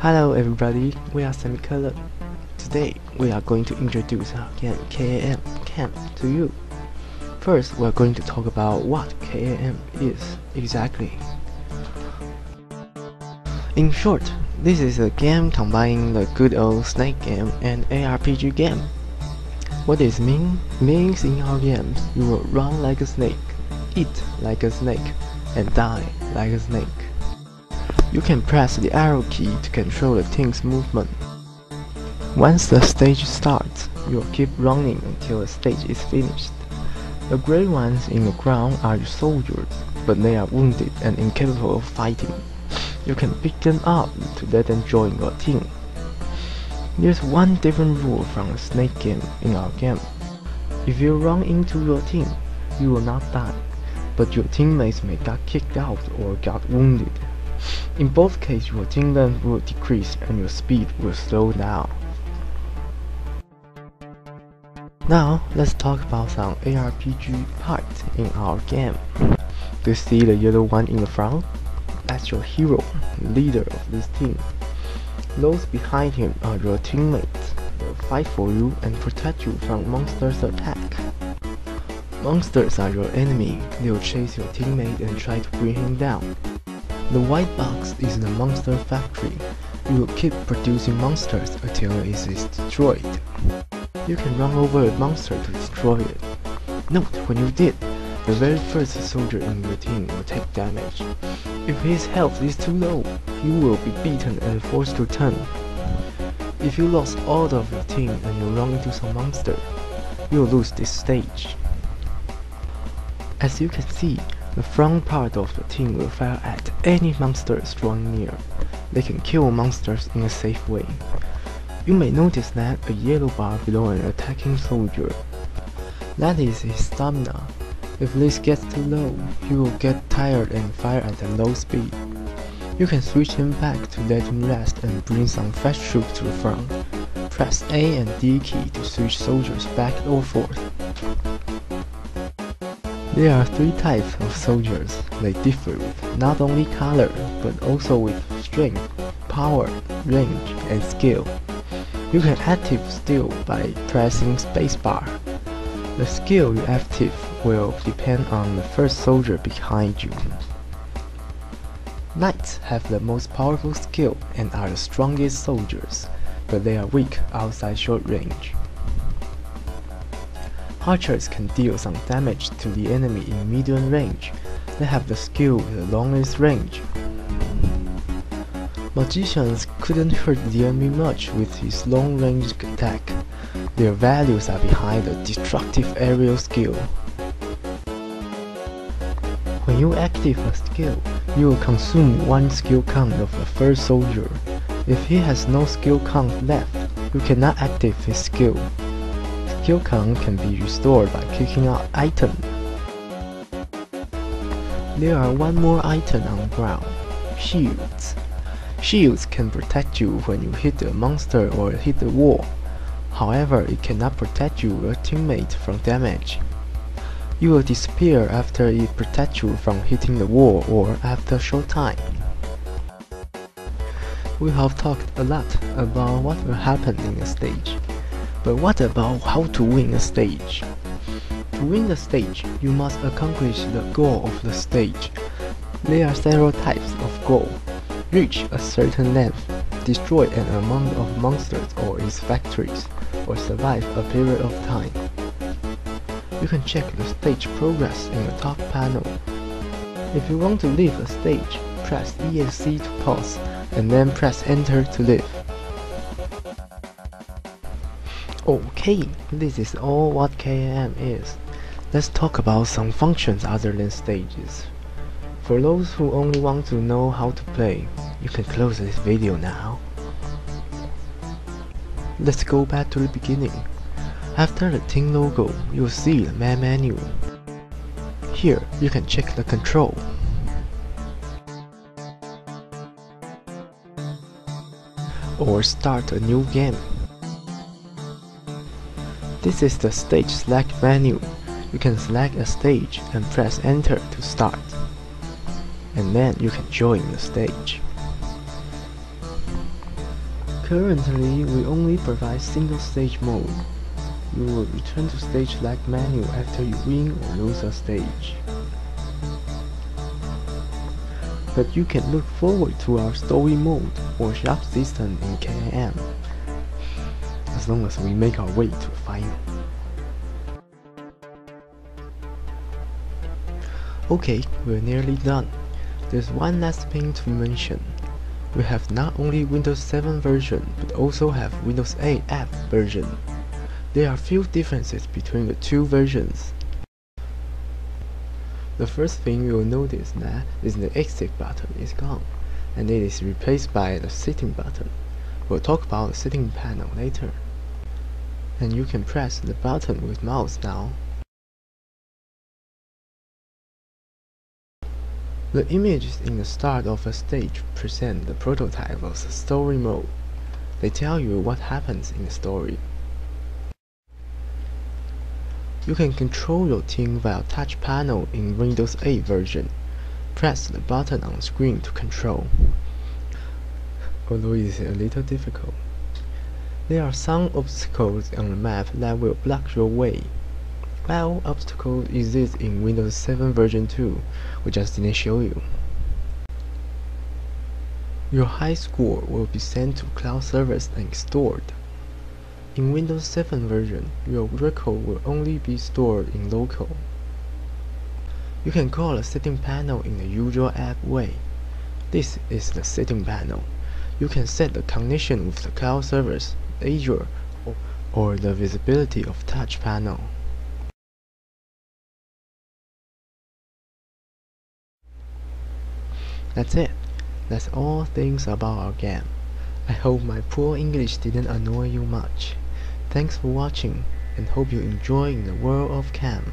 Hello everybody, we are Semicolor. Today we are going to introduce our game KAM to you. First, we are going to talk about what KAM is exactly. In short, this is a game combining the good old snake game and ARPG game. What does it mean? Means in our games, you will run like a snake, eat like a snake, and die like a snake. You can press the arrow key to control the thing's movement. Once the stage starts, you'll keep running until the stage is finished. The grey ones in the ground are your soldiers, but they are wounded and incapable of fighting. You can pick them up to let them join your team. There's one different rule from the snake game in our game. If you run into your team, you will not die, but your teammates may get kicked out or get wounded. In both cases, your team length will decrease and your speed will slow down. Now, let's talk about some ARPG parts in our game. Do you see the yellow one in the front? That's your hero, leader of this team. Those behind him are your teammates. They'll fight for you and protect you from monsters' attack. Monsters are your enemy. They'll chase your teammate and try to bring him down. The white box is the monster factory. You will keep producing monsters until it is destroyed. You can run over a monster to destroy it. Note, when you did, the very first soldier in your team will take damage. If his health is too low, he will be beaten and forced to turn. If you lost all of your team and you run into some monster, you will lose this stage. As you can see, the front part of the team will fire at any monsters drawing near. They can kill monsters in a safe way. You may notice that a yellow bar below an attacking soldier. That is his stamina. If this gets too low, he will get tired and fire at a low speed. You can switch him back to let him rest and bring some fresh troops to the front. Press A and D key to switch soldiers back or forth. There are three types of soldiers. They differ with not only color, but also with strength, power, range, and skill. You can active skill by pressing spacebar. The skill you active will depend on the first soldier behind you. Knights have the most powerful skill and are the strongest soldiers, but they are weak outside short range. Archers can deal some damage to the enemy in medium range. They have the skill with the longest range. Magicians couldn't hurt the enemy much with his long-range attack. Their values are behind the destructive aerial skill. When you activate a skill, you will consume one skill count of the first soldier. If he has no skill count left, you cannot activate his skill. Skill count can be restored by kicking out item. There are one more item on the ground, shields. Shields can protect you when you hit a monster or hit the wall. However, it cannot protect you or your teammate from damage. You will disappear after it protects you from hitting the wall or after a short time. We have talked a lot about what will happen in a stage. But what about how to win a stage? To win the stage, you must accomplish the goal of the stage. There are several types of goal. Reach a certain length, destroy an amount of monsters or its factories, or survive a period of time. You can check the stage progress in the top panel. If you want to leave a stage, press ESC to pause, and then press Enter to leave. Okay, this is all what KAM is. Let's talk about some functions other than stages. For those who only want to know how to play, you can close this video now. Let's go back to the beginning. After the team logo, you'll see the main menu. Here, you can check the control. Or start a new game. This is the stage select menu. You can select a stage and press enter to start. And then you can join the stage. Currently, we only provide single stage mode. You will return to stage select menu after you win or lose a stage. But you can look forward to our story mode or shop system in KAM, as long as we make our way to the final. Okay, we're nearly done. There's one last thing to mention. We have not only Windows 7 version, but also have Windows 8 app version. There are few differences between the two versions. The first thing you will notice that is the exit button is gone, and it is replaced by the setting button. We'll talk about the setting panel later. And you can press the button with mouse now. The images in the start of a stage present the prototype of the story mode. They tell you what happens in the story. You can control your team via touch panel in Windows 8 version. Press the button on screen to control, although it is a little difficult. There are some obstacles on the map that will block your way. Well, obstacles exist in Windows 7 version 2, we just didn't show you. Your high score will be sent to cloud servers and stored. In Windows 7 version, your record will only be stored in local. You can call the setting panel in the usual app way. This is the setting panel. You can set the connection with the cloud servers, Azure, or the visibility of touch panel. That's it. That's all things about our game. I hope my poor English didn't annoy you much. Thanks for watching, and hope you enjoy in the world of KAM.